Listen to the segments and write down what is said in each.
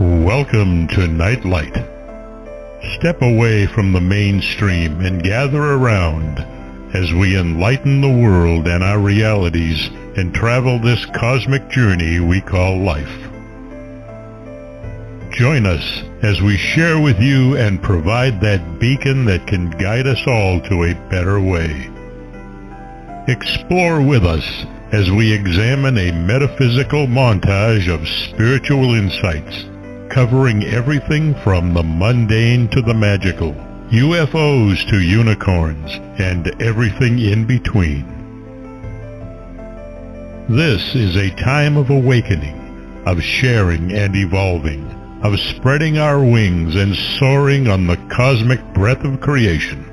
Welcome to Nightlight. Step away from the mainstream and gather around as we enlighten the world and our realities and travel this cosmic journey we call life. Join us as we share with you and provide that beacon that can guide us all to a better way. Explore with us as we examine a metaphysical montage of spiritual insights, covering everything from the mundane to the magical, UFOs to unicorns, and everything in between. This is a time of awakening, of sharing and evolving, of spreading our wings and soaring on the cosmic breath of creation.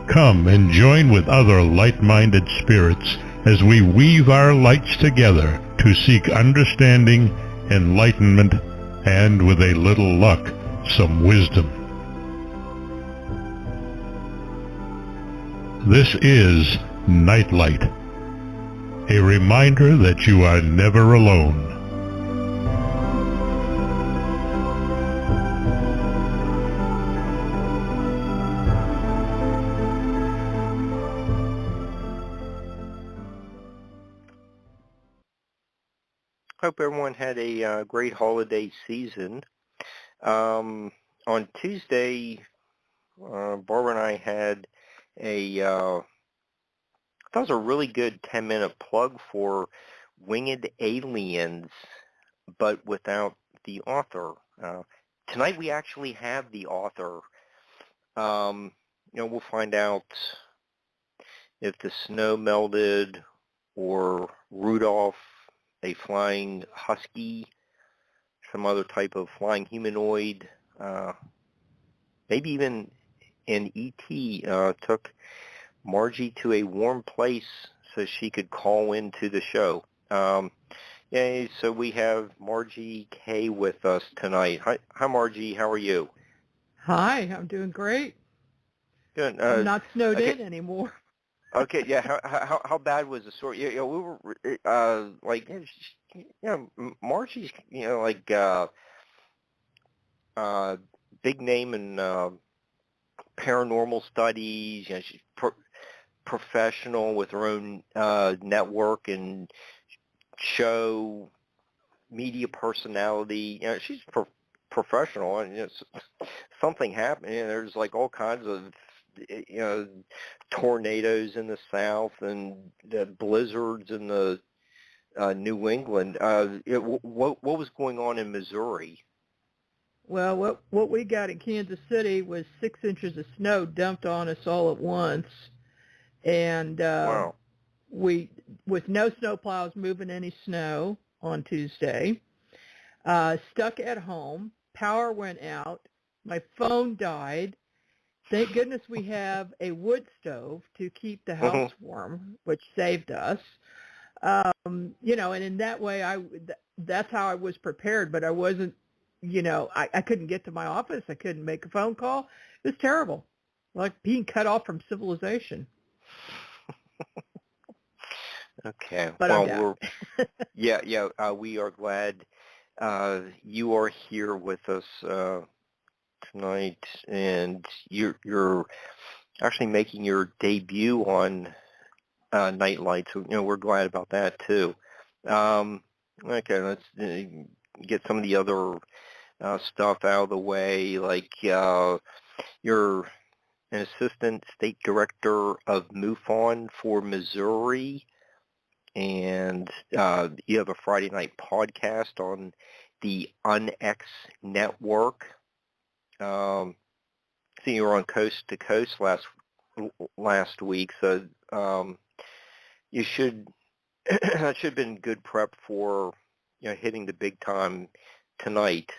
Come and join with other light-minded spirits as we weave our lights together to seek understanding, enlightenment, and with a little luck, some wisdom. This is Nightlight, a reminder that you are never alone. Hope everyone had a great holiday season. On Tuesday, Barbara and I had I thought it was a really good 10-minute plug for Winged Aliens, but without the author. Tonight we actually have the author. We'll find out if the snow melted or Rudolph, a flying husky, some other type of flying humanoid, maybe even an ET took Margie to a warm place so she could call into the show. So we have Margie Kay with us tonight. Hi, Margie. How are you? Hi, I'm doing great. Good. I'm not snowed okay. in anymore. Okay, yeah. How bad was the story? We were Margie's big name in paranormal studies. She's professional with her own network and show, media personality. She's professional, and something happened. There's like all kinds of tornadoes in the south and the blizzards in the New England. What was going on in Missouri? Well, what we got in Kansas City was 6 inches of snow dumped on us all at once, and Wow. we, with no snowplows moving any snow on Tuesday, stuck at home. Power went out. My phone died. Thank goodness we have a wood stove to keep the house warm, which saved us. And in that way, that's how I was prepared, but I wasn't, I couldn't get to my office. I couldn't make a phone call. It was terrible, like being cut off from civilization. Okay. But well, we are glad you are here with us tonight, and you're actually making your debut on Nightlight, so we're glad about that too. Okay, let's get some of the other stuff out of the way. Like you're an assistant state director of MUFON for Missouri, and you have a Friday night podcast on the UNX network. So you were on Coast to Coast last week, so you should that should have been good prep for hitting the big time tonight.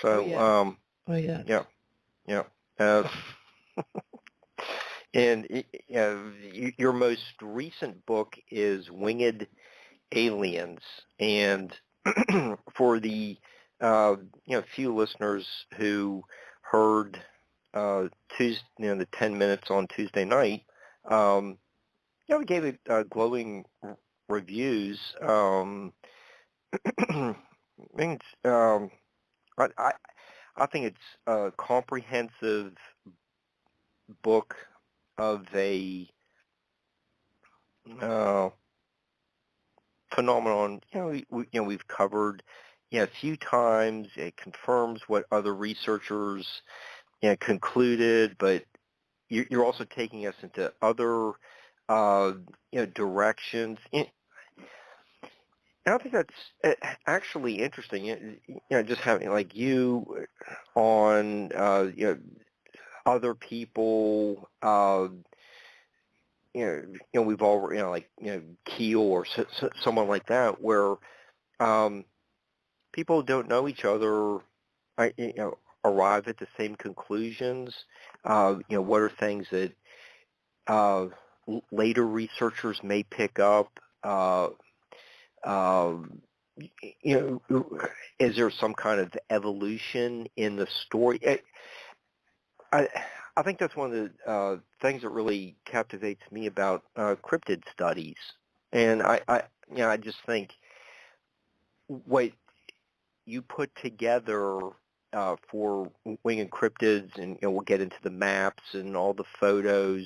So yeah. And your most recent book is Winged Aliens, and for the few listeners who heard Tuesday, the 10 minutes on Tuesday night, Yeah, we gave it glowing reviews. I mean, I I think it's a comprehensive book of a uh, phenomenon. We've covered a few times. It confirms what other researchers concluded, but you're also taking us into other directions. And I think that's actually interesting. Just having like you on other people. We've all like Keel or someone like that, where people who don't know each other. Arrive at the same conclusions. What are things that later researchers may pick up? Um, is there some kind of evolution in the story? I think that's one of the things that really captivates me about cryptid studies, and I just think what you put together for winged cryptids, and we'll get into the maps and all the photos.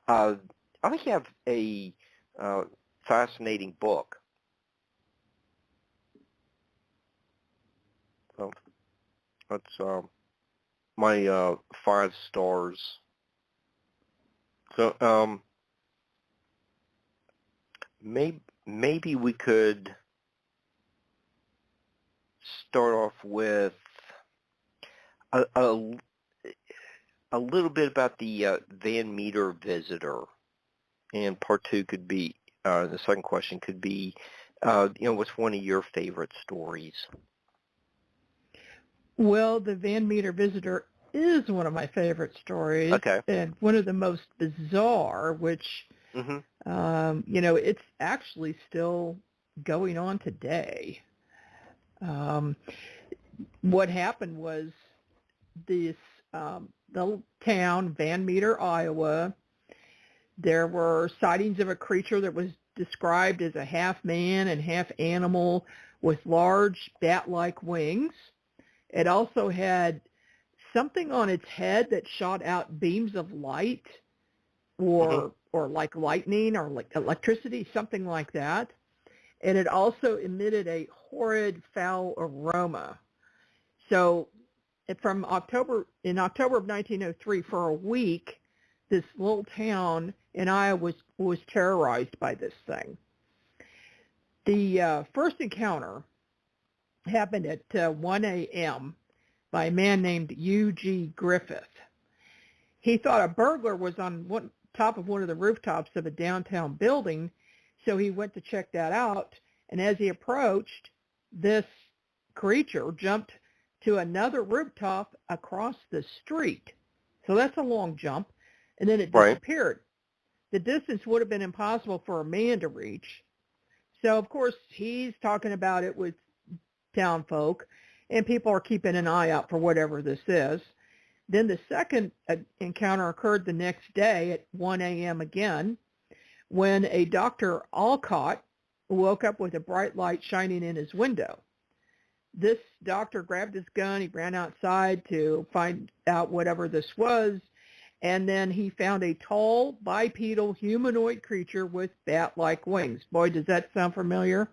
I think you have a fascinating book. So that's my 5 stars. So maybe we could start off with a little bit about the Van Meter visitor, and part 2 could be the second question could be what's one of your favorite stories? Well, the Van Meter visitor is one of my favorite stories, Okay. and one of the most bizarre, which it's actually still going on today. What happened was this little town, Van Meter, Iowa. There were sightings of a creature that was described as a half man and half animal with large bat-like wings. It also had something on its head that shot out beams of light or like lightning or like electricity, something like that. And it also emitted a horrid foul aroma. So in October of 1903, for a week, this little town in Iowa was terrorized by this thing. The first encounter happened at 1 a.m. by a man named U.G. Griffith. He thought a burglar was on top of one of the rooftops of a downtown building, so he went to check that out, and as he approached, this creature jumped to another rooftop across the street. So that's a long jump, and then it disappeared. The distance would have been impossible for a man to reach. So, of course, he's talking about it with town folk, and people are keeping an eye out for whatever this is. Then the second encounter occurred the next day at 1 a.m. again, when a Dr. Alcott woke up with a bright light shining in his window. This doctor grabbed his gun, he ran outside to find out whatever this was, and then he found a tall, bipedal, humanoid creature with bat-like wings. Boy, does that sound familiar?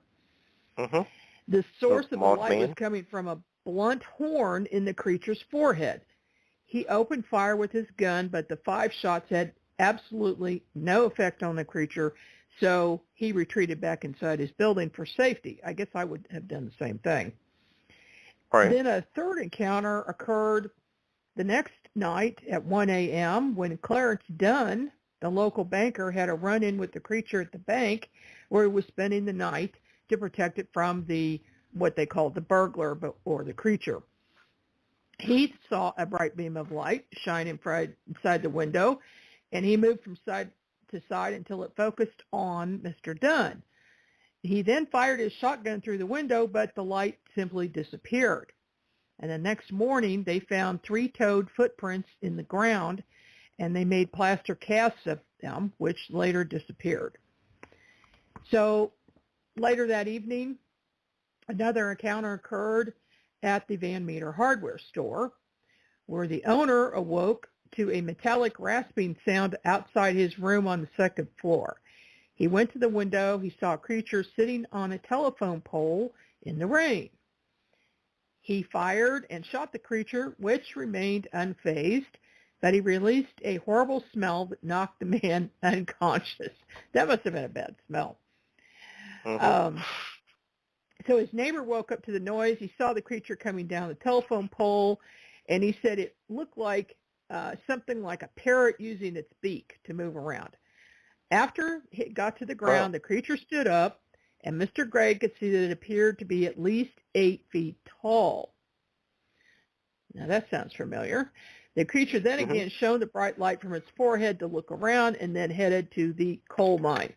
Mm-hmm. The source of the light was coming from a blunt horn in the creature's forehead. He opened fire with his gun, but the 5 shots had absolutely no effect on the creature, so he retreated back inside his building for safety. I guess I would have done the same thing. Right. Then a third encounter occurred the next night at 1 a.m. when Clarence Dunn, the local banker, had a run-in with the creature at the bank where he was spending the night to protect it from what they called the burglar or the creature. He saw a bright beam of light shine inside the window, and he moved from side to side until it focused on Mr. Dunn. He then fired his shotgun through the window, but the light simply disappeared. And the next morning, they found 3-toed footprints in the ground, and they made plaster casts of them, which later disappeared. So later that evening, another encounter occurred at the Van Meter hardware store, where the owner awoke to a metallic rasping sound outside his room on the second floor. He went to the window. He saw a creature sitting on a telephone pole in the rain. He fired and shot the creature, which remained unfazed, but he released a horrible smell that knocked the man unconscious. That must have been a bad smell. Mm-hmm. So his neighbor woke up to the noise. He saw the creature coming down the telephone pole, and he said it looked like something like a parrot using its beak to move around. After it got to the ground, the creature stood up, and Mr. Gray could see that it appeared to be at least 8 feet tall. Now that sounds familiar. The creature then again shone the bright light from its forehead to look around and then headed to the coal mine.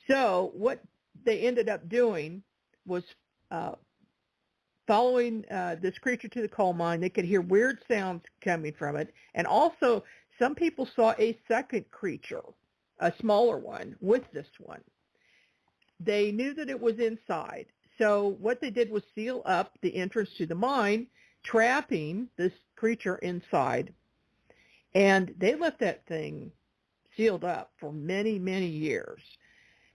So what they ended up doing was following this creature to the coal mine. They could hear weird sounds coming from it. And also some people saw a second creature, a smaller one, with this one. They knew that it was inside. So what they did was seal up the entrance to the mine, trapping this creature inside. And they left that thing sealed up for many, many years.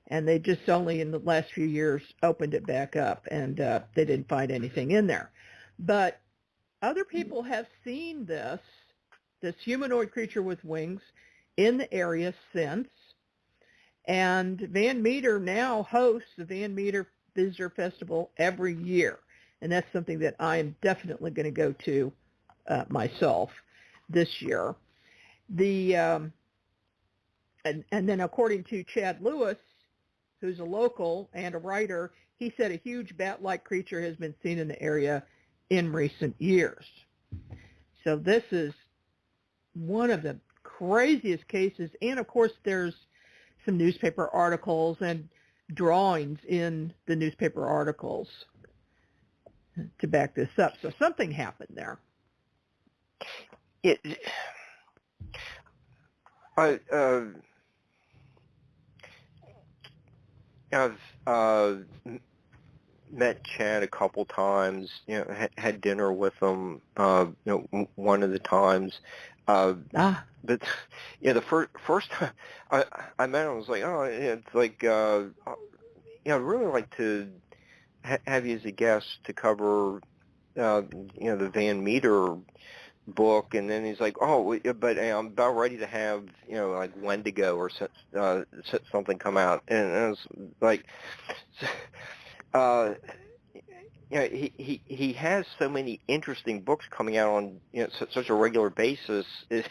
And they just only in the last few years opened it back up, and they didn't find anything in there. But other people have seen this humanoid creature with wings in the area since. And Van Meter now hosts the Van Meter Visitor Festival every year. And that's something that I am definitely going to go to myself this year. And then according to Chad Lewis, who's a local and a writer, he said a huge bat-like creature has been seen in the area in recent years. So this is one of the craziest cases. And, of course, there's some newspaper articles and drawings in the newspaper articles to back this up. So something happened there. I've met Chad a couple times. Had dinner with him. One of the times. But the first time I met him, I was like, it's like, I'd really like to have you as a guest to cover, the Van Meter book. And then he's like, but I'm about ready to have, like Wendigo or something come out. And I was like, he has so many interesting books coming out on such a regular basis. I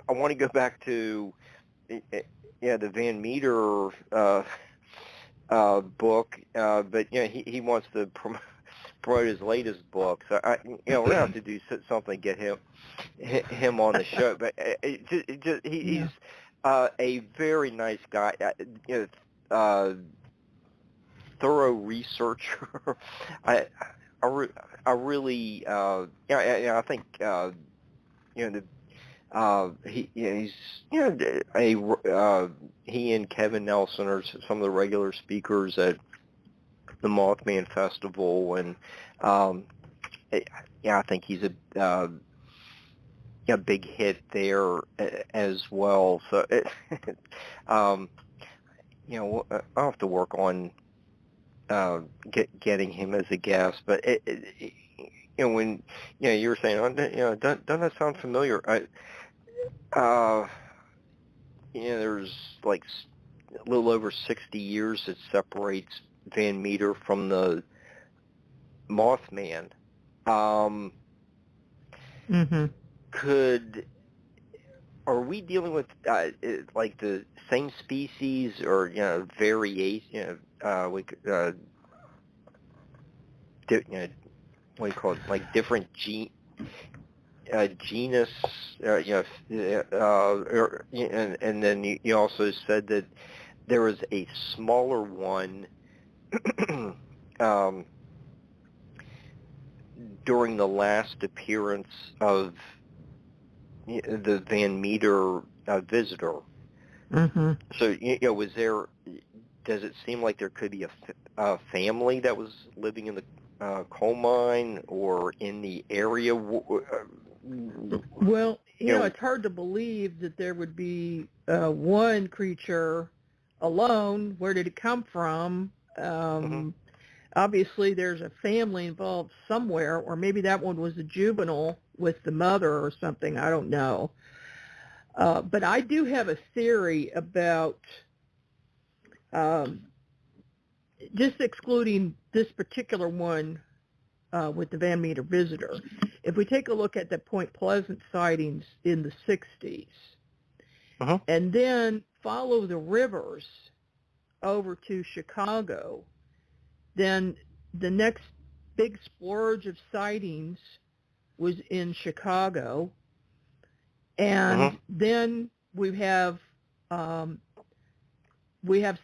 want to go back to the Van Meter book, but he wants to promote his latest book. So we're gonna have to do something to get him on the show. But he's a very nice guy. Thorough researcher. I really I think he and Kevin Nelson are some of the regular speakers at the Mothman Festival, and I think he's a big hit there as well. So I'll have to work on getting him as a guest. But when you were saying, doesn't that sound familiar? There's like a little over 60 years that separates Van Meter from the Mothman. Are we dealing with like the same species or variation? What do you call it? Like different genus, and then you also said that there was a smaller one during the last appearance of the Van Meter visitor. Mm-hmm. So, was there? Does it seem like there could be a family that was living in the coal mine or in the area? Well, it's hard to believe that there would be one creature alone. Where did it come from? Mm-hmm. Obviously, there's a family involved somewhere, or maybe that one was a juvenile with the mother or something. I don't know. But I do have a theory about um, just excluding this particular one with the Van Meter visitor. If we take a look at the Point Pleasant sightings in the 60s Uh-huh. and then follow the rivers over to Chicago, then the next big splurge of sightings was in Chicago. And then we have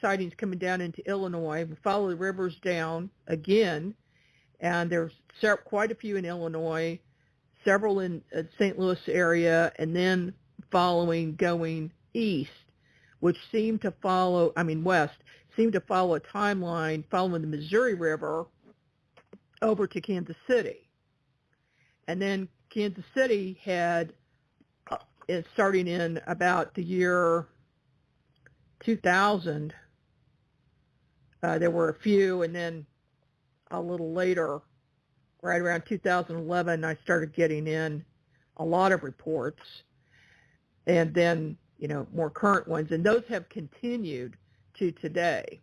sightings coming down into Illinois. We follow the rivers down again, and there's quite a few in Illinois, several in St. Louis area, and then going east, which west, seem to follow a timeline following the Missouri River over to Kansas City. And then Kansas City had, starting in about the year 2000, there were a few, and then a little later, right around 2011, I started getting in a lot of reports, and then, more current ones, and those have continued to today.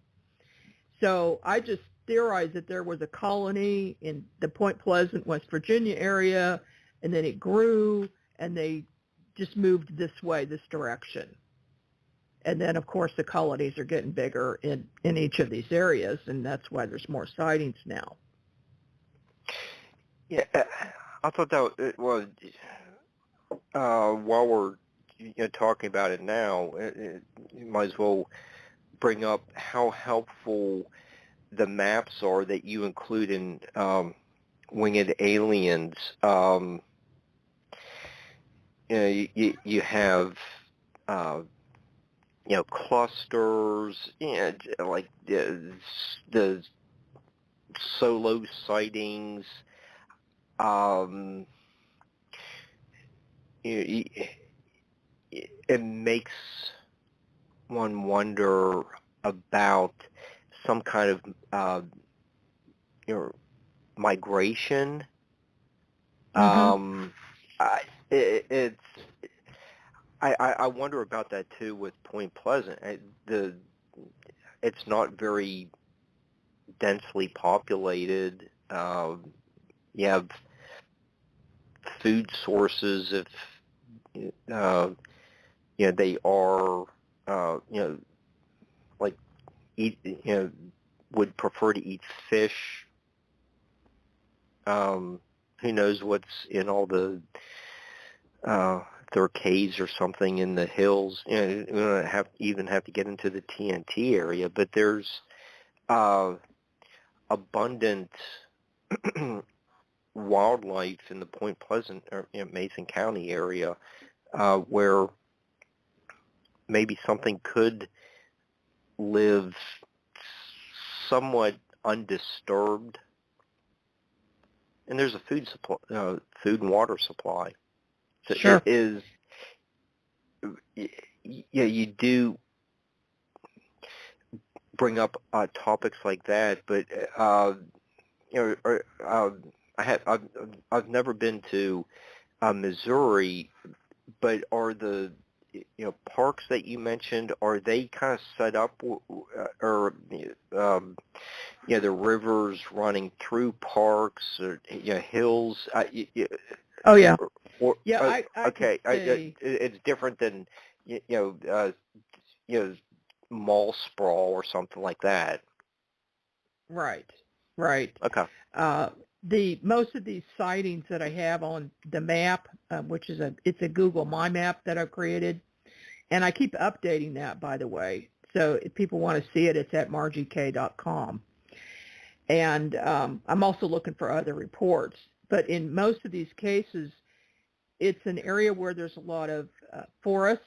So I just theorized that there was a colony in the Point Pleasant, West Virginia area, and then it grew, and they just moved this direction. And then, of course, the colonies are getting bigger in each of these areas, and that's why there's more sightings now. Yeah, I thought that was, while we're talking about it now, you might as well bring up how helpful the maps are that you include in Winged Aliens. You have clusters, like the solo sightings. It makes one wonder about some kind of migration. Mm-hmm. I wonder about that too with Point Pleasant. It's not very densely populated. You have food sources if they are like eat would prefer to eat fish. Who knows what's in all the there are caves or something in the hills. We don't have to get into the TNT area, but there's abundant wildlife in the Point Pleasant or Mason County area where maybe something could live somewhat undisturbed. And there's a food and water supply. So sure. It is, you do bring up topics like that, but I've never been to Missouri, but are the parks that you mentioned, are they kind of set up, or the rivers running through parks or hills? Oh yeah. I okay. It's different than mall sprawl or something like that. Right. Okay. Most of these sightings that I have on the map, which is it's a Google My Map that I've created, and I keep updating that, by the way. So if people want to see it, it's at margiekay.com. And I'm also looking for other reports. But in most of these cases, it's an area where there's a lot of forest,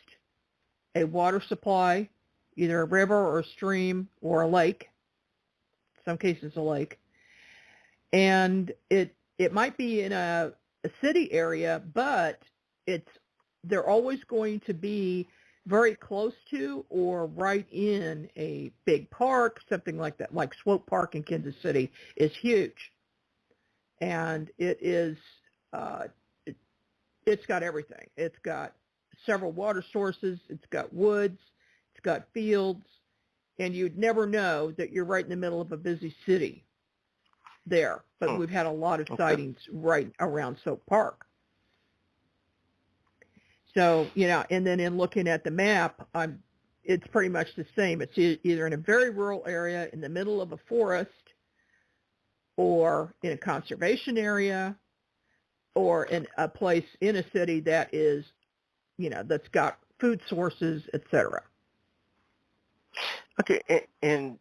a water supply, either a river or a stream or a lake, in some cases a lake. And it might be in a city area, but they're always going to be very close to or right in a big park, something like that, like Swope Park in Kansas City is huge. And it's got everything. It's got several water sources. It's got woods. It's got fields. And you'd never know that you're right in the middle of a busy city there. But we've had a lot of sightings right around Swope Park. So, and then in looking at the map, it's pretty much the same. It's either in a very rural area in the middle of a forest or in a conservation area or in a place in a city that is, that's got food sources, etc. Okay, and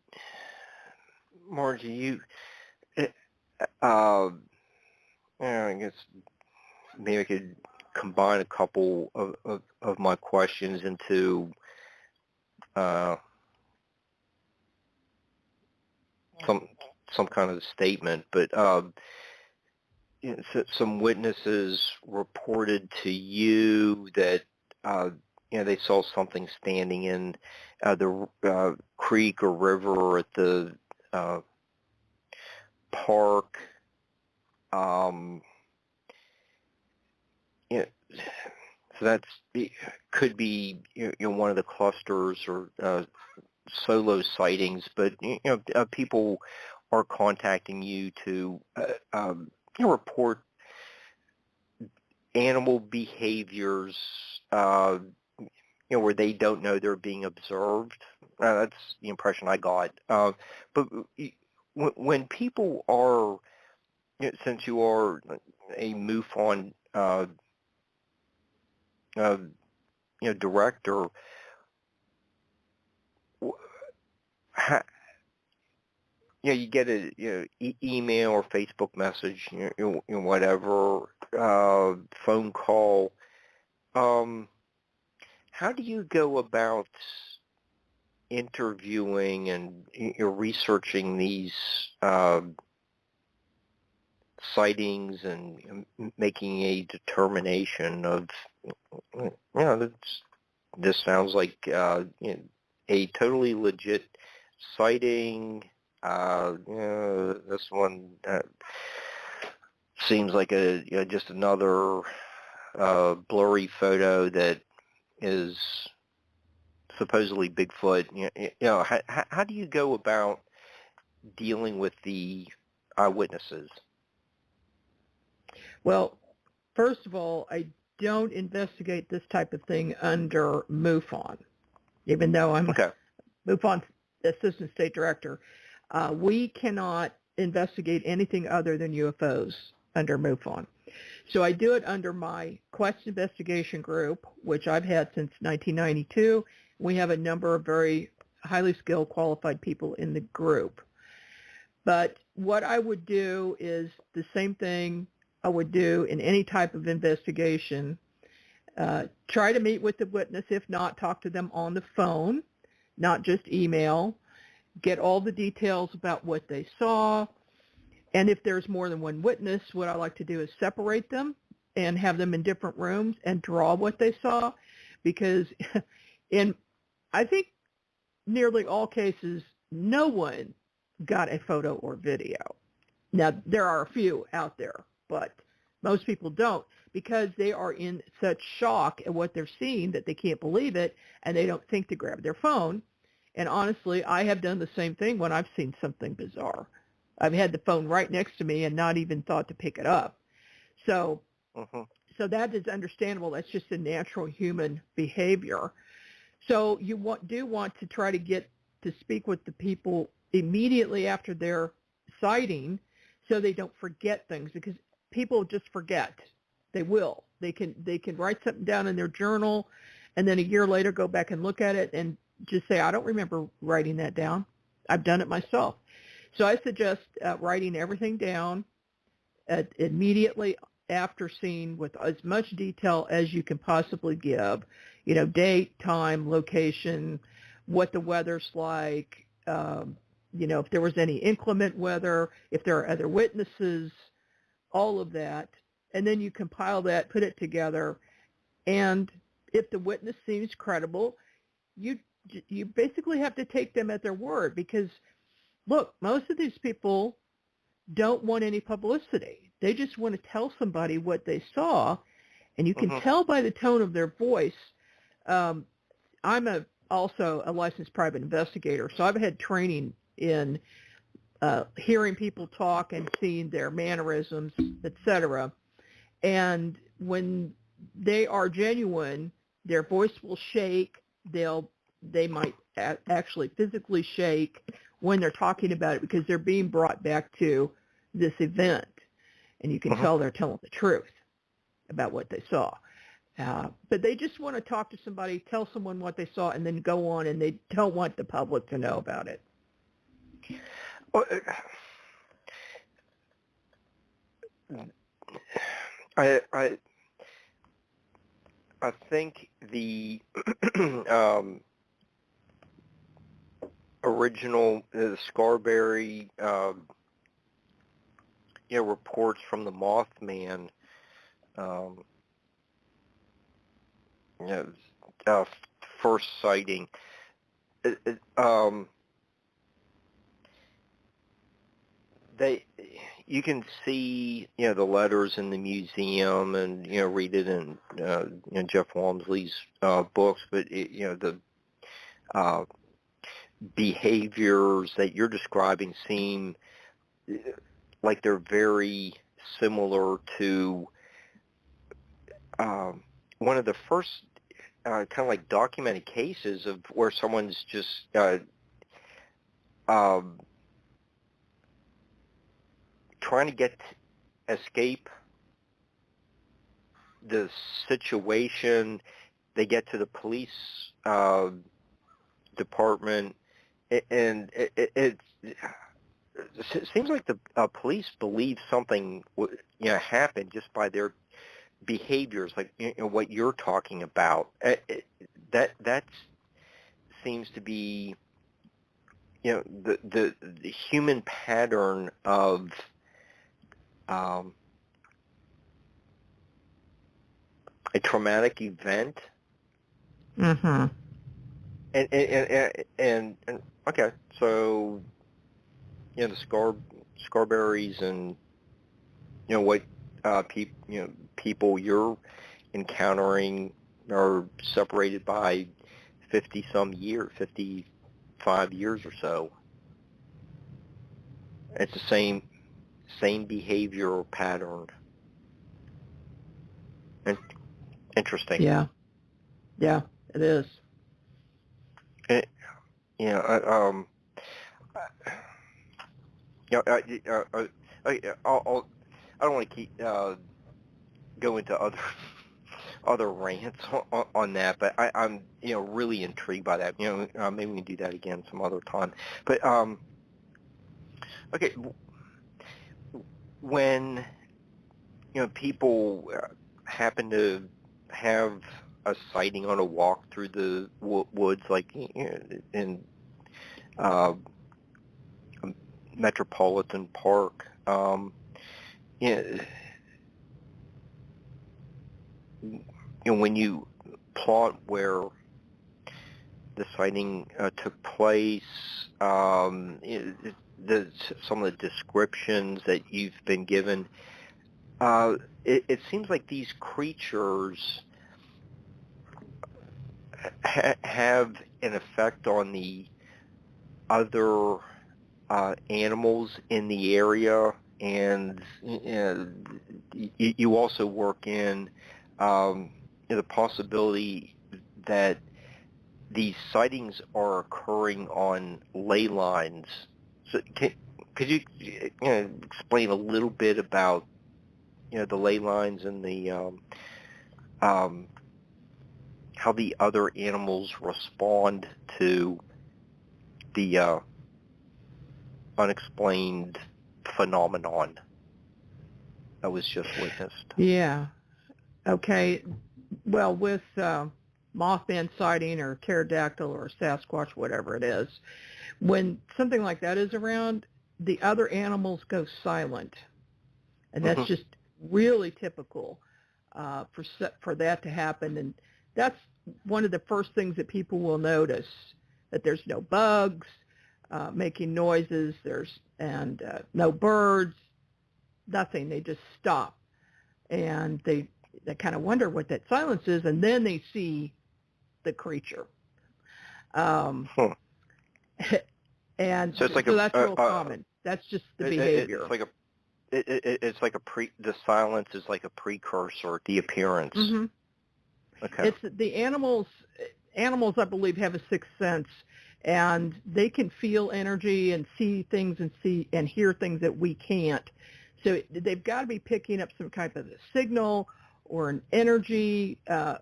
Margie, I guess maybe I could combine a couple of my questions into some kind of statement, but some witnesses reported to you that they saw something standing in the creek or river or at the park. So that's could be one of the clusters or solo sightings, but people are contacting you to report animal behaviors where they don't know they're being observed. That's the impression I got. But when people are, since you are a MUFON director, you get a email or Facebook message, whatever, phone call. How do you go about interviewing and researching these sightings and making a determination of, this sounds like a totally legit sighting. This one seems like just another blurry photo that is supposedly Bigfoot. How do you go about dealing with the eyewitnesses? Well, first of all, I don't investigate this type of thing under MUFON, even though I'm MUFON Assistant State Director. We cannot investigate anything other than UFOs under MUFON. So I do it under my Quest Investigation Group, which I've had since 1992. We have a number of very highly skilled, qualified people in the group. But what I would do is the same thing I would do in any type of investigation. Try to meet with the witness. If not, talk to them on the phone, not just email. Get all the details about what they saw. And if there's more than one witness, what I like to do is separate them and have them in different rooms and draw what they saw. Because in, I think, nearly all cases, no one got a photo or video. Now, there are a few out there, but most people don't, because they are in such shock at what they're seeing that they can't believe it, and they don't think to grab their phone. And honestly, I have done the same thing when I've seen something bizarre. I've had the phone right next to me and not even thought to pick it up. So so that is understandable. That's just a natural human behavior. So you do want to try to get to speak with the people immediately after their sighting so they don't forget things, because people just forget. They will. They can write something down in their journal and then a year later go back and look at it and just say, I don't remember writing that down. I've done it myself. So I suggest writing everything down immediately after scene with as much detail as you can possibly give, date, time, location, what the weather's like, if there was any inclement weather, if there are other witnesses, all of that. And then you compile that, put it together, and if the witness seems credible, you basically have to take them at their word because, look, most of these people don't want any publicity. They just want to tell somebody what they saw, and you can tell by the tone of their voice. I'm also a licensed private investigator, so I've had training in hearing people talk and seeing their mannerisms, etc. And when they are genuine, their voice will shake. They might actually physically shake when they're talking about it because they're being brought back to this event, and you can tell they're telling the truth about what they saw. But they just want to talk to somebody, tell someone what they saw, and then go on, and they don't want the public to know about it. Well, I think the original the Scarberry reports from the Mothman first sighting. You can see the letters in the museum and read it in Jeff Walmsley's books, but the behaviors that you're describing seem like they're very similar to one of the first kind of like documented cases of where someone's just trying to escape the situation. They get to the police department, and it seems like the police believe something happened just by their behaviors, like what you're talking about. That seems to be the human pattern of a traumatic event. Mm-hmm. And okay, so the Scarberries and what people you're encountering are separated by 55 years or so. It's the same behavioral pattern. Interesting. Yeah, it is. I don't want to keep go into other rants on that, but I'm really intrigued by that. Maybe we can do that again some other time. But okay, when people happen to have a sighting on a walk through the woods, like in Metropolitan Park, when you plot where the sighting took place, some of the descriptions that you've been given, it seems like these creatures have an effect on the other animals in the area, and you also work in the possibility that these sightings are occurring on ley lines. So could you explain a little bit about the ley lines and the how the other animals respond to the unexplained phenomenon? that was just witnessed? Yeah. Okay. Well, with Mothman sighting or pterodactyl or Sasquatch, whatever it is, when something like that is around, the other animals go silent, and that's just really typical for that to happen. And that's one of the first things that people will notice, that there's no bugs making noises, and no birds, nothing. They just stop, and they kind of wonder what that silence is, and then they see the creature. And so, that's real common. That's just the behavior. It's like the silence is like a precursor, the appearance. Mm-hmm. Okay. It's the animals. Animals, I believe, have a sixth sense, and they can feel energy and see things and hear things that we can't. So they've got to be picking up some type of a signal or an energy, a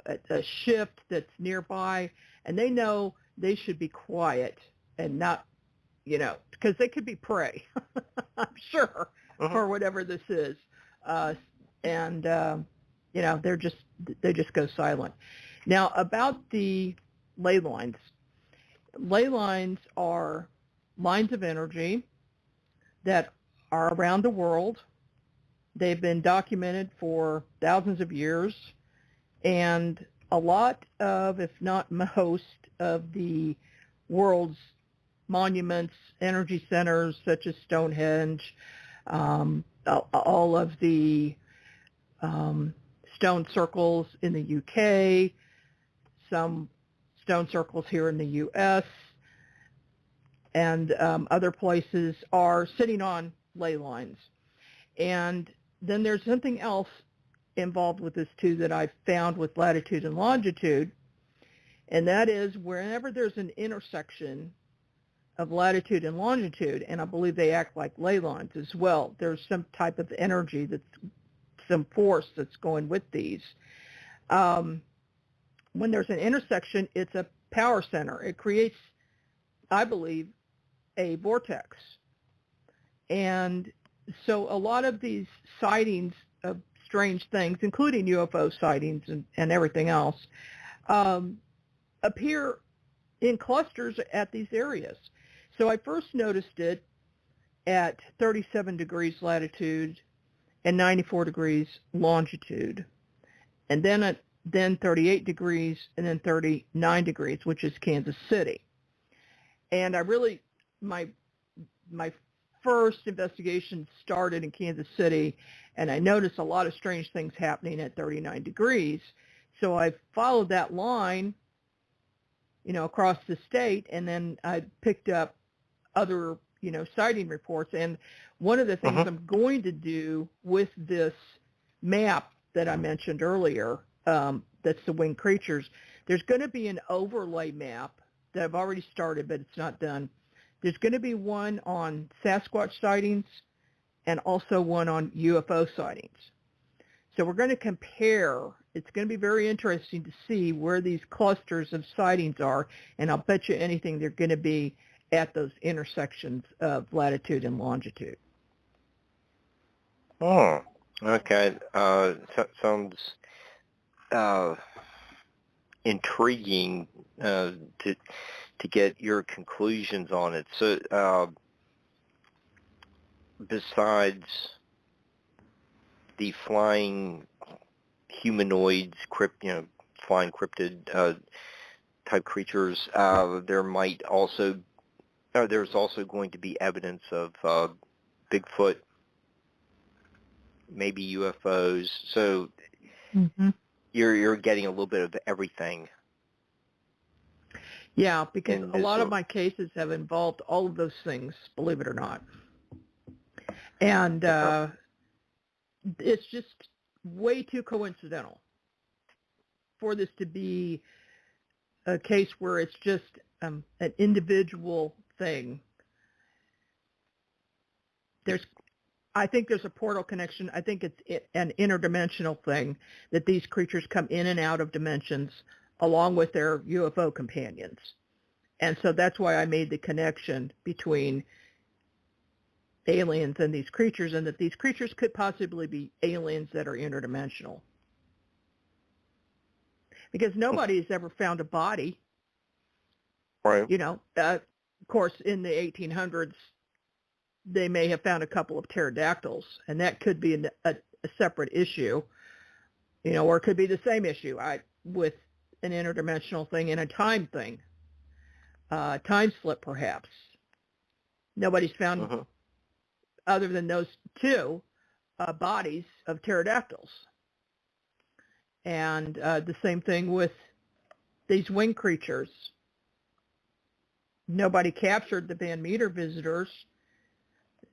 shift that's nearby, and they know they should be quiet and not, because they could be prey, I'm sure, for whatever this is. And they just go silent. Now, about the ley lines. Ley lines are lines of energy that are around the world. They've been documented for thousands of years, and a lot of, if not most, of the world's monuments, energy centers, such as Stonehenge, all of the stone circles in the UK, some stone circles here in the U.S., and other places are sitting on ley lines. And then there's something else involved with this too that I've found with latitude and longitude, and that is whenever there's an intersection of latitude and longitude, and I believe they act like ley lines as well, there's some type of energy, some force that's going with these. When there's an intersection, it's a power center. It creates, I believe, a vortex. And so a lot of these sightings of strange things, including UFO sightings and everything else, appear in clusters at these areas. So I first noticed it at 37 degrees latitude and 94 degrees longitude, and then 38 degrees and then 39 degrees, which is Kansas City. And my first investigation started in Kansas City, and I noticed a lot of strange things happening at 39 degrees. So I followed that line, across the state, and then I picked up other, sighting reports. And one of the things I'm going to do with this map that I mentioned earlier, that's the winged creatures, there's going to be an overlay map that I've already started, but it's not done. There's going to be one on Sasquatch sightings and also one on UFO sightings. So we're going to compare. It's going to be very interesting to see where these clusters of sightings are, and I'll bet you anything they're going to be at those intersections of latitude and longitude. Oh, okay. Sounds intriguing to get your conclusions on it. So, besides the flying humanoids, flying cryptid type creatures, there's also going to be evidence of Bigfoot, maybe UFOs. So you're getting a little bit of everything. Yeah, because a lot of my cases have involved all of those things, believe it or not. And it's just way too coincidental for this to be a case where it's just an individual thing. I think there's a portal connection. I think it's an interdimensional thing, that these creatures come in and out of dimensions along with their UFO companions. And so that's why I made the connection between aliens and these creatures, and that these creatures could possibly be aliens that are interdimensional. Because nobody's ever found a body. Right. You know, of course, in the 1800s, they may have found a couple of pterodactyls, and that could be a separate issue, you know, or it could be the same issue with an interdimensional thing and a time thing, time slip perhaps. Nobody's found, other than those two, bodies of pterodactyls. And the same thing with these winged creatures. Nobody captured the Van Meter visitors.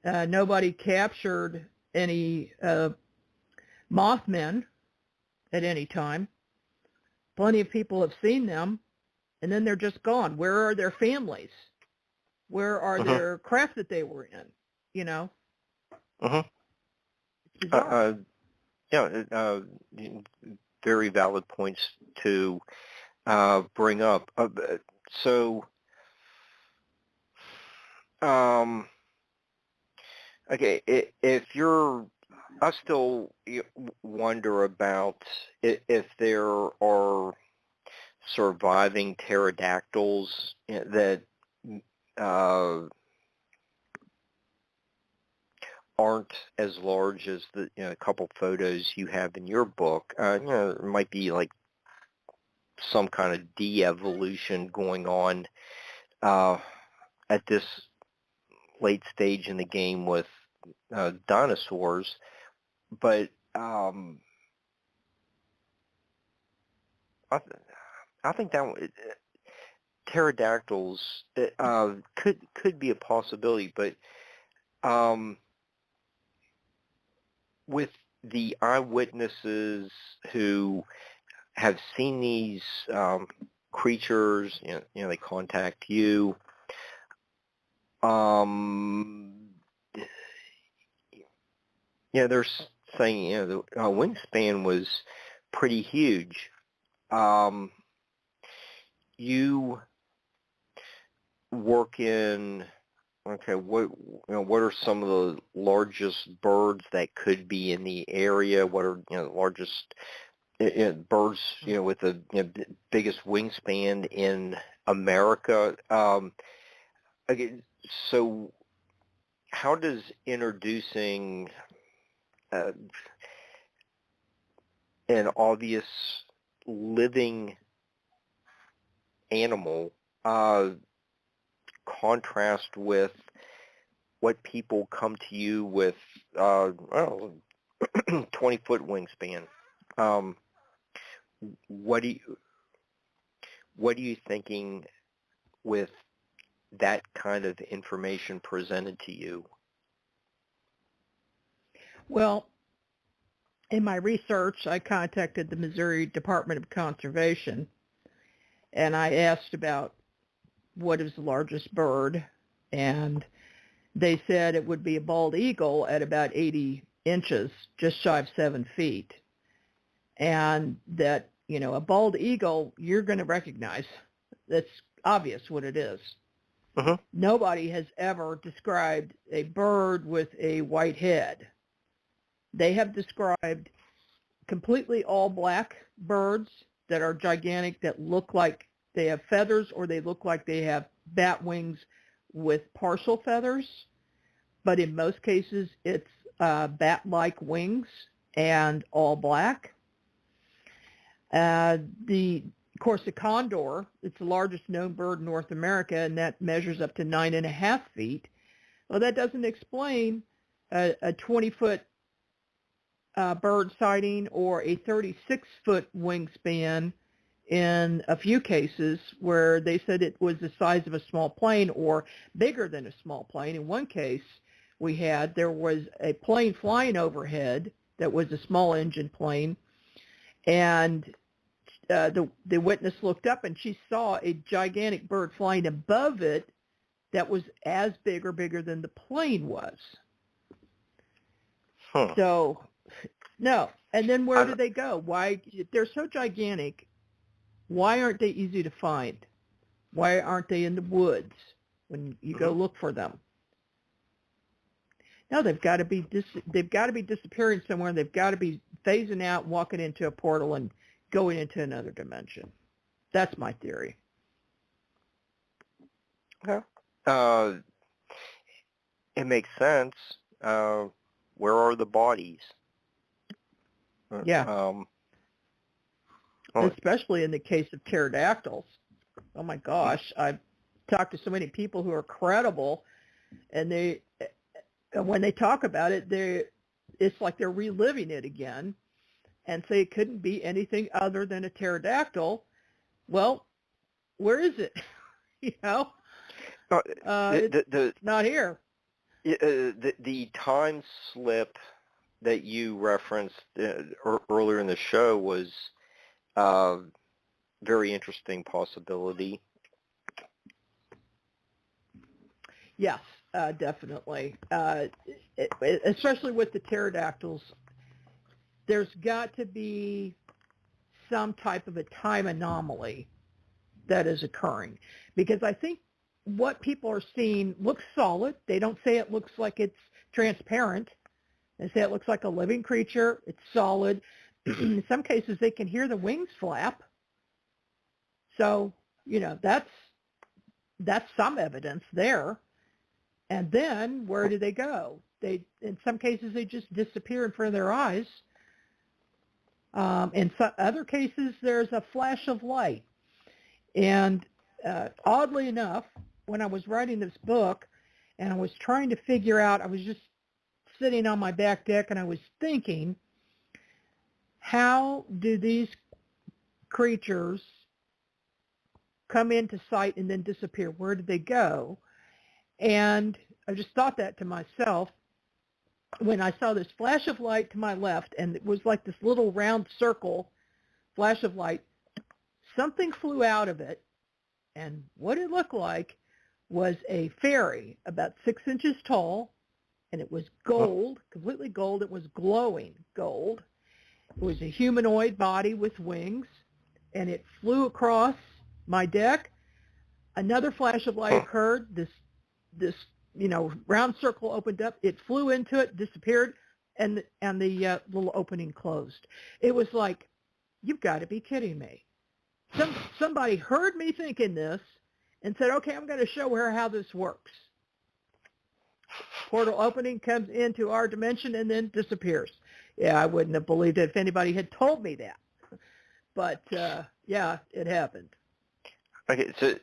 Nobody captured any Mothmen at any time. Plenty of people have seen them, and then they're just gone. Where are their families? Where are their craft that they were in? You know? It's bizarre. Very valid points to bring up. Okay, I still wonder about if there are surviving pterodactyls that aren't as large as the couple photos you have in your book. There might be like some kind of de-evolution going on at this late stage in the game with dinosaurs, but I think that pterodactyls could be a possibility, but with the eyewitnesses who have seen these creatures, they contact you. They're saying the wingspan was pretty huge. You work in what are some of the largest birds that could be in the area? What are the largest birds with the biggest wingspan in America? Okay, so how does introducing an obvious living animal contrast with what people come to you with 20-foot wingspan? What are you thinking with that kind of information presented to you? Well, in my research, I contacted the Missouri Department of Conservation, and I asked about what is the largest bird, and they said it would be a bald eagle at about 80 inches, just shy of 7 feet. And that, a bald eagle, you're going to recognize. That's obvious what it is. Nobody has ever described a bird with a white head. They have described completely all black birds that are gigantic, that look like they have feathers, or they look like they have bat wings with partial feathers. But in most cases, it's bat-like wings and all black. Of course, the condor, it's the largest known bird in North America, and that measures up to 9.5 feet. Well, that doesn't explain a 20-foot bird sighting or a 36-foot wingspan in a few cases where they said it was the size of a small plane or bigger than a small plane. In one case there was a plane flying overhead that was a small engine plane, and the witness looked up and she saw a gigantic bird flying above it that was as big or bigger than the plane was. So, no. And then where do they go? Why, if they're so gigantic, why aren't they easy to find? Why aren't they in the woods when you go look for them? No, they've got to be disappearing somewhere. They've got to be phasing out, walking into a portal, and going into another dimension. That's my theory. Okay. It makes sense. Where are the bodies? Yeah. Well, Especially in the case of pterodactyls. Oh my gosh, I've talked to so many people who are credible, and when they talk about it, it's like they're reliving it again, and say it couldn't be anything other than a pterodactyl. Well, where is it? It's not here. The time slip that you referenced earlier in the show was very interesting possibility. Yes, definitely. Especially with the pterodactyls, there's got to be some type of a time anomaly that is occurring, because I think what people are seeing looks solid. They don't say it looks like it's transparent. They say it looks like a living creature. It's solid. In some cases, they can hear the wings flap. So, that's some evidence there. And then where do they go? In some cases, they just disappear in front of their eyes. In some other cases, there's a flash of light. And oddly enough, when I was writing this book and I was trying to figure out, I was just sitting on my back deck and I was thinking, how do these creatures come into sight and then disappear? Where do they go? And I just thought that to myself when I saw this flash of light to my left, and it was like this little round circle flash of light. Something flew out of it, and what it looked like was a fairy about 6 inches tall, and it was gold, completely gold. It was glowing gold. It was a humanoid body with wings, and it flew across my deck. Another flash of light occurred. This round circle opened up. It flew into it, disappeared, and the little opening closed. It was like, you've got to be kidding me. Somebody heard me thinking this and said, okay, I'm going to show her how this works. Portal opening, comes into our dimension, and then disappears. Yeah, I wouldn't have believed it if anybody had told me that. But, yeah, it happened. Okay, so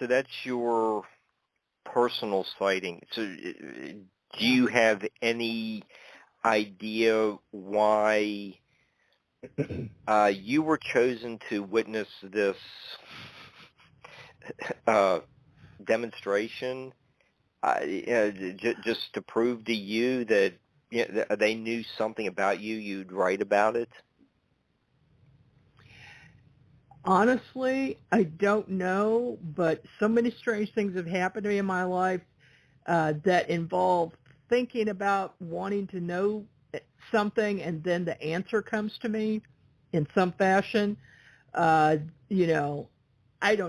that's your personal sighting. So do you have any idea why you were chosen to witness this demonstration? Just to prove to you that they knew something about you, you'd write about it? Honestly, I don't know, but so many strange things have happened to me in my life that involve thinking about wanting to know something, and then the answer comes to me in some fashion. I don't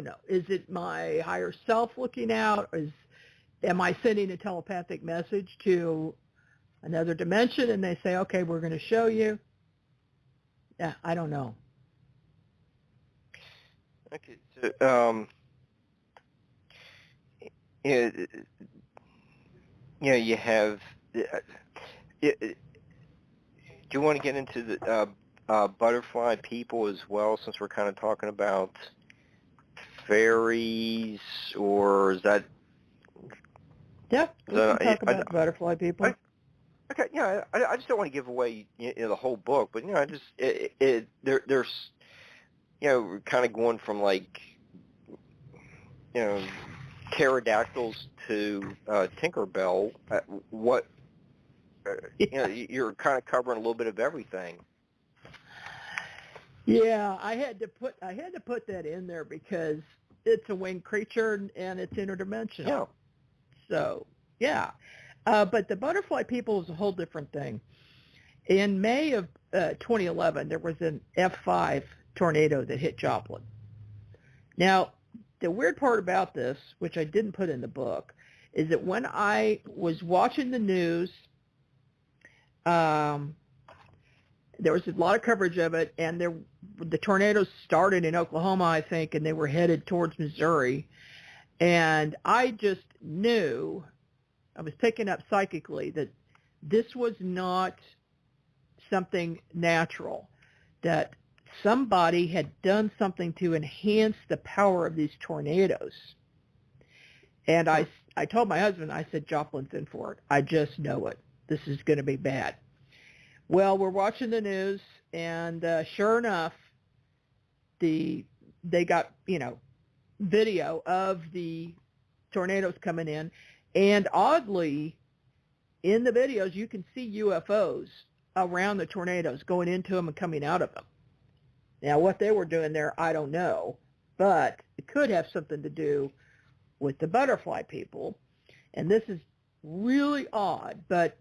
know. Is it my higher self looking out? Am I sending a telepathic message to another dimension, and they say, okay, we're going to show you? Yeah, I don't know. Okay, so you have. Do you want to get into the butterfly people as well, since we're kind of talking about fairies, or is that? Yeah, we can talk about butterfly people. Okay, yeah, I just don't want to give away the whole book, but I just there's kind of going from like pterodactyls to Tinkerbell. What you're kind of covering a little bit of everything. Yeah, I had to put that in there because it's a winged creature and it's interdimensional. Yeah. So yeah, but the butterfly people is a whole different thing. In May of 2011, there was an F5 tornado that hit Joplin. Now, the weird part about this, which I didn't put in the book, is that when I was watching the news There was a lot of coverage of it, and the tornadoes started in Oklahoma, I think, and they were headed towards Missouri. And I just knew, I was picking up psychically, that this was not something natural, that somebody had done something to enhance the power of these tornadoes. And I told my husband, I said, Joplin's in for it. I just know it. This is going to be bad. Well, we're watching the news, and sure enough, they got, video of the tornadoes coming in. And oddly, in the videos, you can see UFOs around the tornadoes, going into them and coming out of them. Now, what they were doing there, I don't know, but it could have something to do with the butterfly people. And this is really odd, but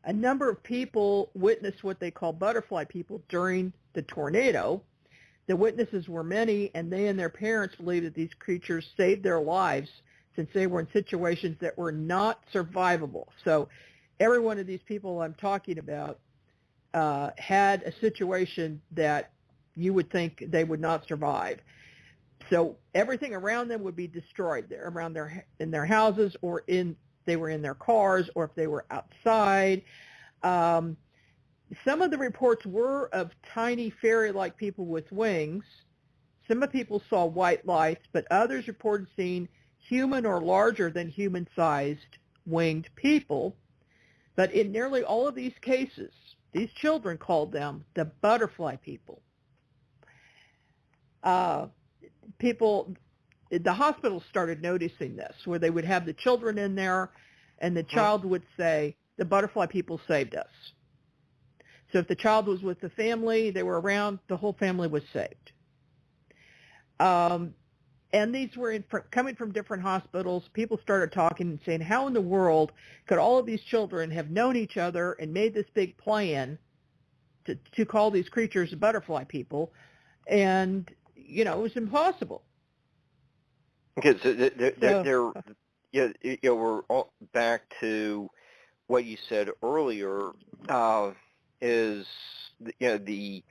a number of people witnessed what they call butterfly people during the tornado. The witnesses were many, and they and their parents believe that these creatures saved their lives since they were in situations that were not survivable. So every one of these people I'm talking about had a situation that you would think they would not survive. So everything around them would be destroyed there, in their houses, or they were in their cars, or if they were outside. Some of the reports were of tiny fairy-like people with wings. Some of the people saw white lights, but others reported seeing human or larger than human-sized winged people. But in nearly all of these cases, these children called them the butterfly people. The hospitals started noticing this, where they would have the children in there, and the child would say, the butterfly people saved us. So if the child was with the family, they were around, the whole family was saved. And these were coming from different hospitals. People started talking and saying, how in the world could all of these children have known each other and made this big plan to call these creatures butterfly people? And, it was impossible. Okay, so we're all back to what you said earlier, is the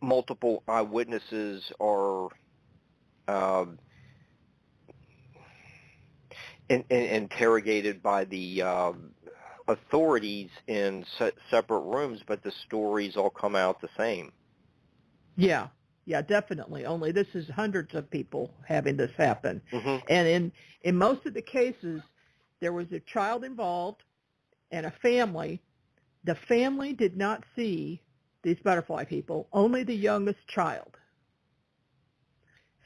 multiple eyewitnesses are interrogated by the authorities in separate rooms, but the stories all come out the same. Yeah, definitely. Only this is hundreds of people having this happen. Mm-hmm. And in most of the cases, there was a child involved and a family. The family did not see these butterfly people, only the youngest child.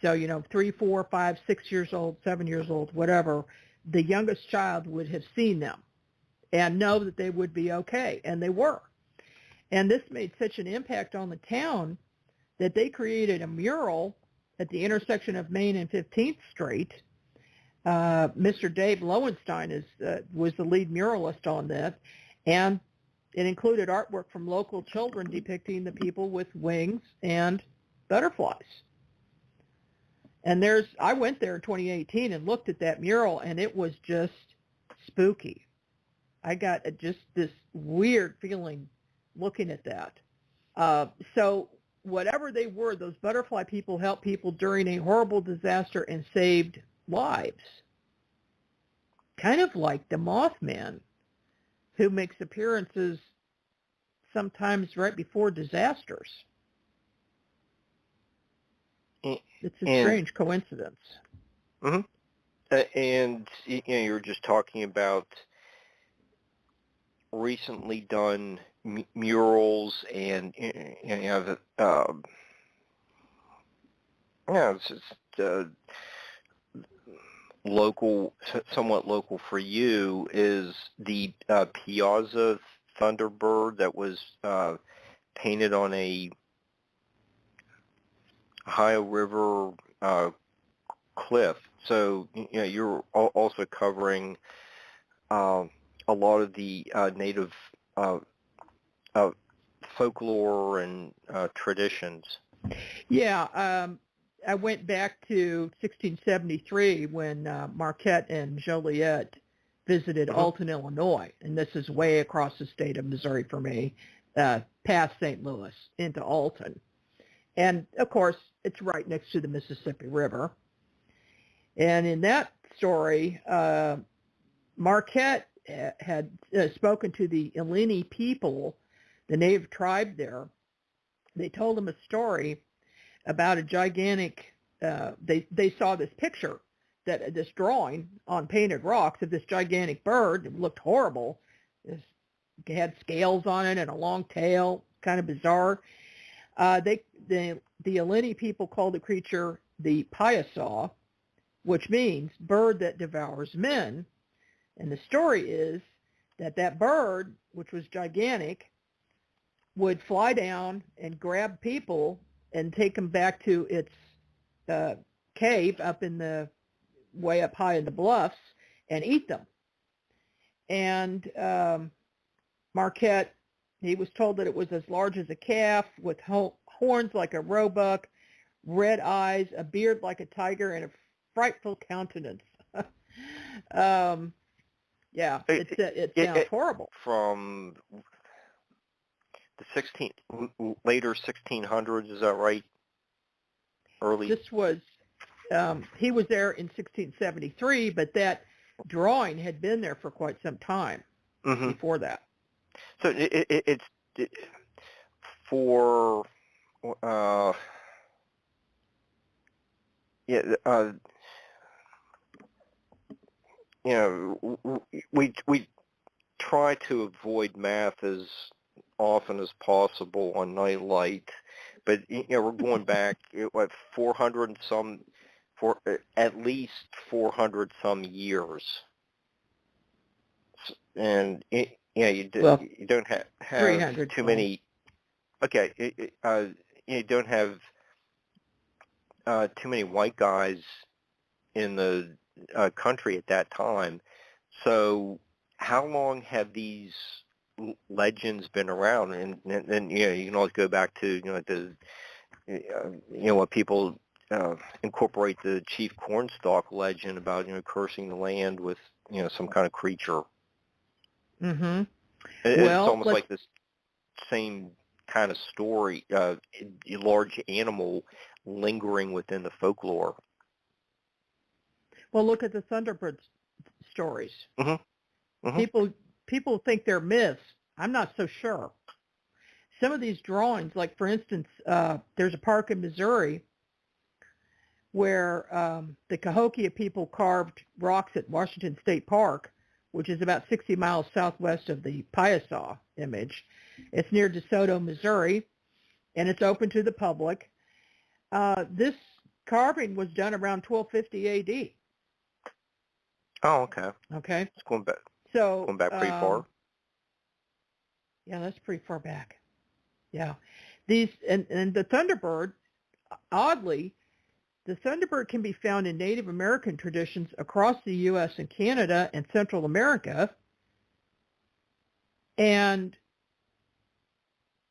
So, 3, 4, 5, 6 years old, 7 years old, whatever, the youngest child would have seen them and know that they would be okay, and they were. And this made such an impact on the town that they created a mural at the intersection of Main and 15th Street. Mr. Dave Lowenstein was the lead muralist on that, and it included artwork from local children depicting the people with wings and butterflies. And I went there in 2018 and looked at that mural, and it was just spooky. I got just this weird feeling looking at that. So whatever they were, those butterfly people helped people during a horrible disaster and saved lives. Kind of like the Mothman, who makes appearances sometimes right before disasters. It's a strange coincidence. Mm-hmm. And you were just talking about recently done murals, and it's just local, somewhat local for you, is the Piazza Thunderbird that was painted on a Ohio River cliff. So you're also covering a lot of the native folklore and traditions. Yeah, I went back to 1673 when Marquette and Joliet visited Alton, Illinois, and this is way across the state of Missouri for me, past St. Louis into Alton. And, of course, it's right next to the Mississippi River. And in that story, Marquette had spoken to the Illini people, the native tribe there. They told him a story about a gigantic, they saw this picture, this drawing on painted rocks of this gigantic bird. It looked horrible. It had scales on it and a long tail, kind of bizarre. The Illini people called the creature the Piasaw, which means bird that devours men. And the story is that bird, which was gigantic, would fly down and grab people and take them back to its cave up in the way up high in the bluffs and eat them. And Marquette, he was told that it was as large as a calf with horns like a roebuck, red eyes, a beard like a tiger, and a frightful countenance. Yeah, it sounds horrible. From the later 1600s, is that right? Early. This was, he was there in 1673, but that drawing had been there for quite some time before that. So it's for, we try to avoid math as often as possible on Nightlight, but we're going back 400 and some, for at least 400 some years, and you don't have too many. Okay, you don't have too many white guys in the country at that time. So how long have these legends been around? And you can always go back to what people incorporate the Chief Cornstalk legend about cursing the land with some kind of creature. Mm-hmm. It's almost like this same kind of story, a large animal lingering within the folklore. Well, look at the Thunderbird stories. Mm-hmm. Mm-hmm. People think they're myths. I'm not so sure. Some of these drawings, like for instance, there's a park in Missouri where the Cahokia people carved rocks at Washington State Park, which is about 60 miles southwest of the Piasaw image. It's near DeSoto, Missouri, and it's open to the public. This carving was done around 1250 A.D. Oh, okay. Okay. It's going back pretty far. Yeah, that's pretty far back. Yeah. These and the Thunderbird, oddly, the Thunderbird can be found in Native American traditions across the U.S. and Canada and Central America. And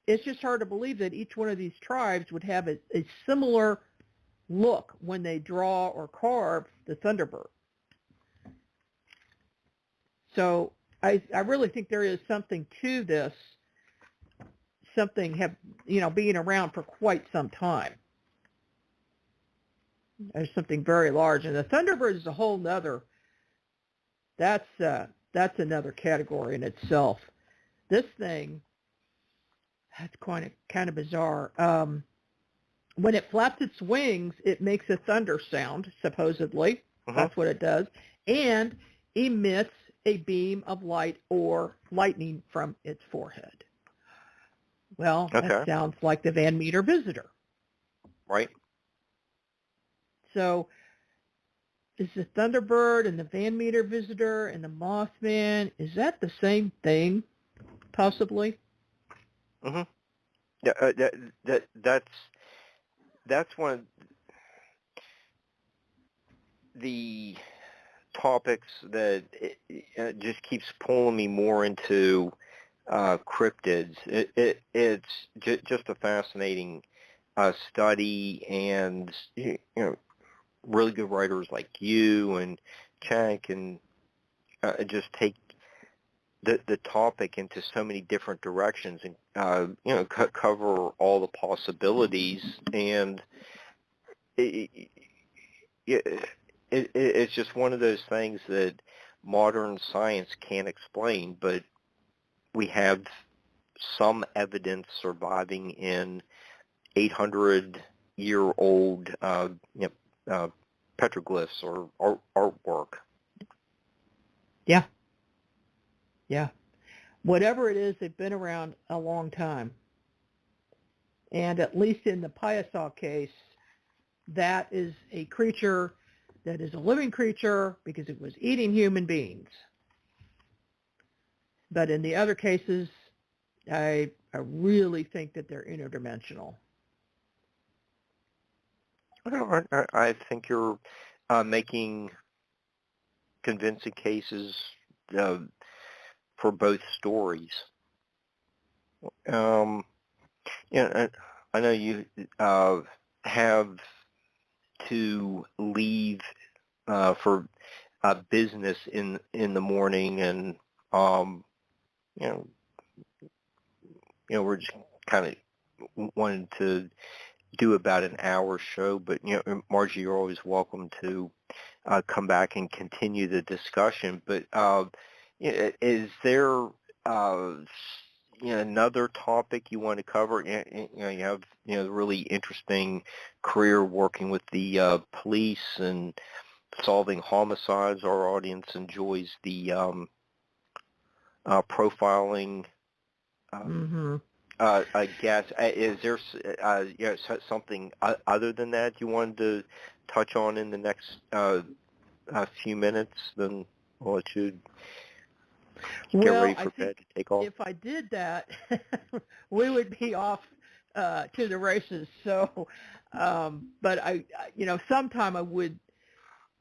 it's just hard to believe that each one of these tribes would have a similar look when they draw or carve the Thunderbird. So I really think there is something to this, something being around for quite some time. There's something very large, and the Thunderbird is a whole nother. That's another category in itself. This thing, that's kind of bizarre. When it flaps its wings, it makes a thunder sound, supposedly. Mm-hmm. That's what it does, and emits a beam of light or lightning from its forehead. Well, that sounds like the Van Meter visitor. Right. So is the Thunderbird and the Van Meter visitor and the Mothman, is that the same thing, possibly? Mm-hmm. Yeah, that's one of the topics that just keeps pulling me more into cryptids. It's just a fascinating study, and really good writers like you and Chank and just take the topic into so many different directions and cover all the possibilities, and it's just one of those things that modern science can't explain, but we have some evidence surviving in 800-year-old petroglyphs or artwork. Yeah. Yeah. Whatever it is, they've been around a long time. And at least in the Piasaw case, that is a creature that is a living creature because it was eating human beings. But in the other cases, I really think that they're interdimensional. I think you're making convincing cases for both stories. I know you have to leave for business in the morning, and we're just kind of wanting to do about an hour show, but Margie, you're always welcome to come back and continue the discussion. But is there another topic you want to cover? You have a really interesting career working with the police and solving homicides. Our audience enjoys the profiling. I guess, is there something other than that you wanted to touch on in the next few minutes? Then I'll let you get ready for bed to take off. If I did that, we would be off to the races. So, but sometime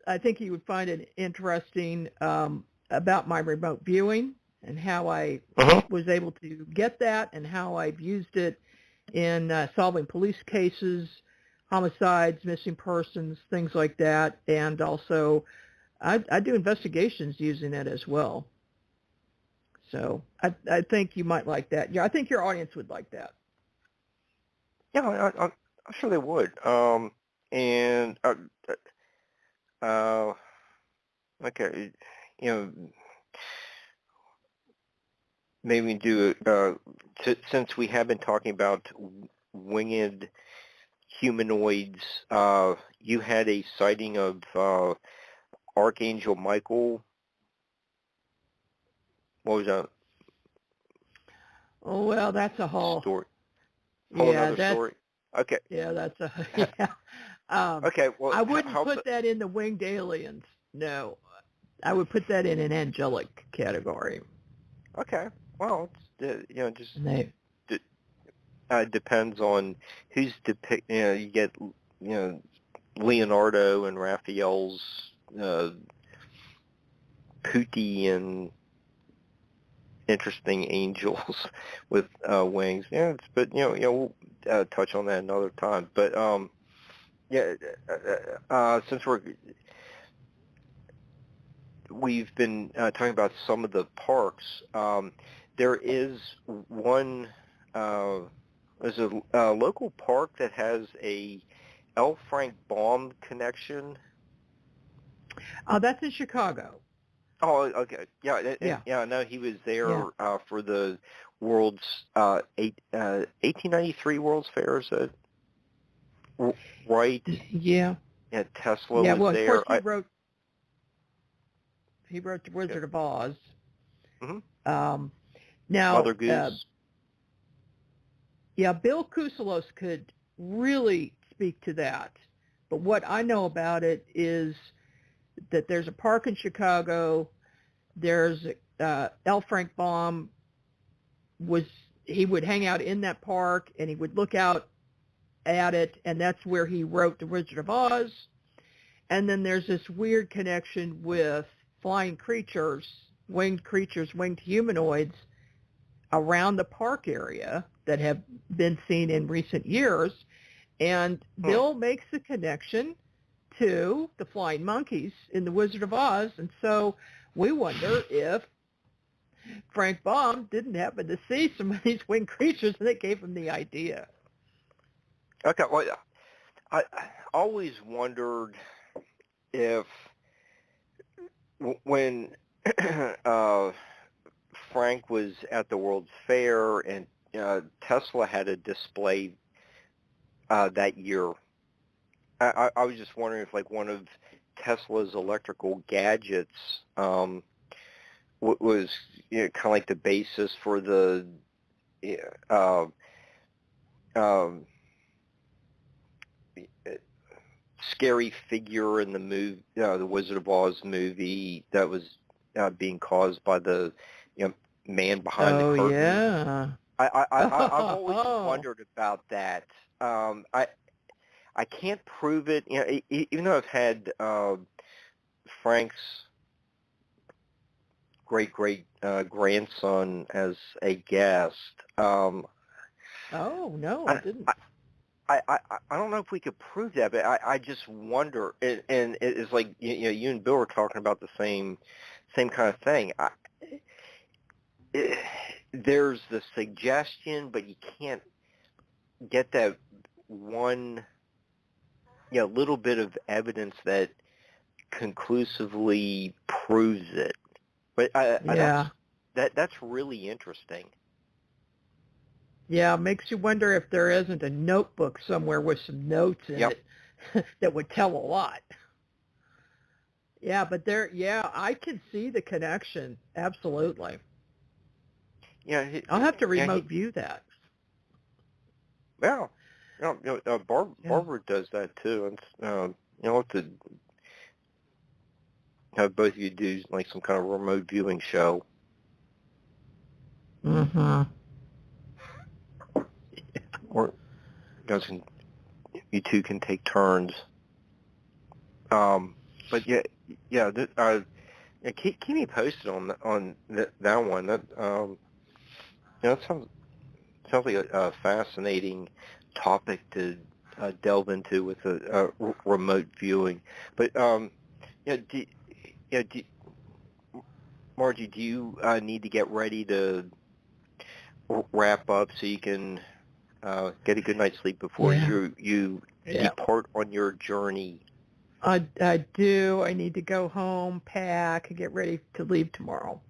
I think you would find it interesting about my remote viewing and how I was able to get that and how I've used it in solving police cases, homicides, missing persons, things like that. And also I do investigations using it as well. So I think you might like that. Yeah, I think your audience would like that. Yeah, I'm sure they would. Okay, maybe do since we have been talking about winged humanoids. You had a sighting of Archangel Michael. What was that? Oh, well, that's a whole story. Story. Okay. Yeah, that's a okay. Well, I wouldn't put that in the winged aliens. No, I would put that in an angelic category. Okay. Well, it's depends on who's depicting. You get Leonardo and Raphael's Putti and interesting angels with wings. Yeah, but we'll touch on that another time. But since we've been talking about some of the parks, there is one. There's a local park that has a L. Frank Baum connection. That's in Chicago. Oh, okay. Yeah. I know he was there for the World's 1893 World's Fair. Is that right? Yeah. Yeah, Tesla was there. Of course he wrote The Wizard of Oz. Mm-hmm. Now, Mother Goose. Bill Kuselos could really speak to that. But what I know about it is that there's a park in Chicago. There's L. Frank Baum he would hang out in that park and he would look out at it, and that's where he wrote The Wizard of Oz. And then there's this weird connection with flying creatures, winged humanoids around the park area that have been seen in recent years. And Bill makes the connection to the flying monkeys in The Wizard of Oz. And so We wonder if Frank Baum didn't happen to see some of these winged creatures and it gave him the idea. Okay, well, I always wondered if when Frank was at the World's Fair and Tesla had a display that year, I was just wondering if like one of Tesla's electrical gadgets was kind of like the basis for the uh, um, scary figure in the movie, the Wizard of Oz movie, that was being caused by the man behind the curtain. Yeah. I've always wondered about that. I can't prove it. Even though I've had Frank's great grandson as a guest. Oh no, I didn't. I don't know if we could prove that, but I just wonder. And it's like you and Bill were talking about the same kind of thing. There's the suggestion, but you can't get that one little bit of evidence that conclusively proves it. But that's really interesting. Yeah, it makes you wonder if there isn't a notebook somewhere with some notes in it that would tell a lot. Yeah, but I can see the connection. Absolutely. Yeah, I'll have to remote view that. Yeah, Barbara does that too, and to have both of you do like some kind of remote viewing show. Mm-hmm. Or you two can take turns. But keep me posted on that one. That that sounds like a fascinating topic to delve into with a remote viewing. But Margie, do you need to get ready to wrap up so you can get a good night's sleep before you depart on your journey? I do. I need to go home, pack, and get ready to leave tomorrow.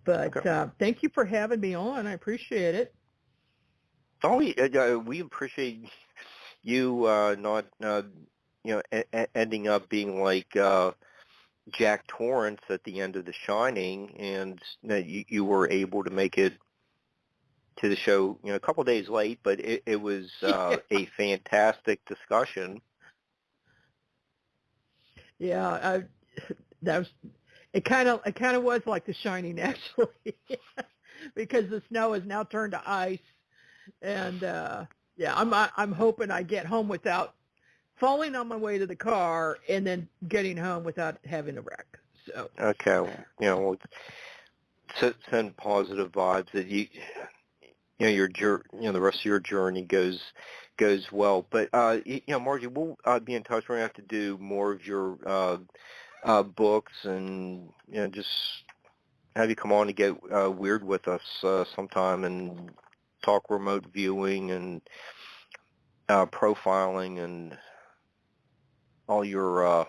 But thank you for having me on. I appreciate it. Oh, we appreciate you not ending up being like Jack Torrance at the end of The Shining, and that you were able to make it to the show a couple of days late, but it was a fantastic discussion. Yeah, it kind of was like The Shining actually, because the snow has now turned to ice, and I'm hoping I get home without falling on my way to the car and then getting home without having a wreck. So okay, send positive vibes that the rest of your journey goes well. But Margie, we'll be in touch. We're gonna have to do more of your books, and just have you come on to get weird with us sometime and talk remote viewing and profiling and all your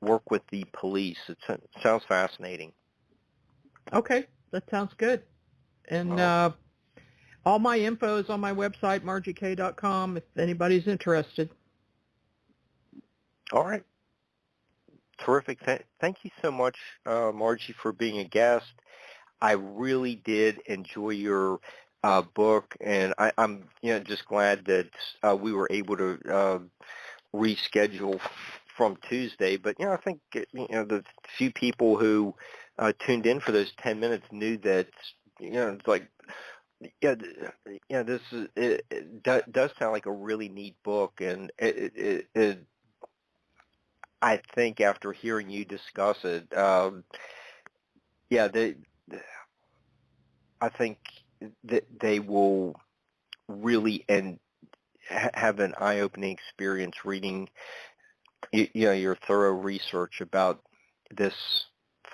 work with the police. It sounds fascinating. Okay, that sounds good. And all my info is on my website, margiekay.com, if anybody's interested. All right. Terrific. Thank you so much, Margie, for being a guest. I really did enjoy your book, and I'm just glad that we were able to reschedule from Tuesday. But I think the few people who tuned in for those 10 minutes knew that it's like this does sound like a really neat book, and it I think after hearing you discuss it, I think that they will really have an eye-opening experience reading your thorough research about this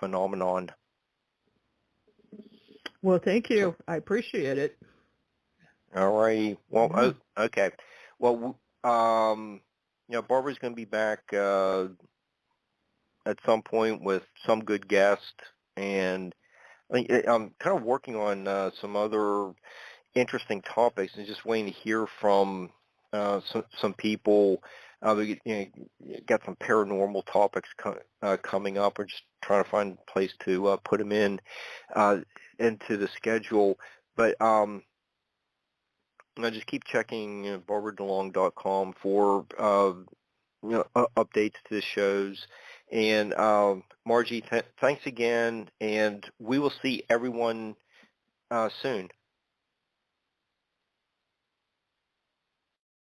phenomenon. Well, thank So, you. I appreciate it. all right. Well, Yeah. okay. Well, Barbara's going to be back at some point with some good guest, and I'm kind of working on some other interesting topics and just waiting to hear from some people. We got some paranormal topics coming up. We're just trying to find a place to put them into the schedule. But I just keep checking BarbaraDeLong.com for updates to the shows. And Margie, thanks again, and we will see everyone soon.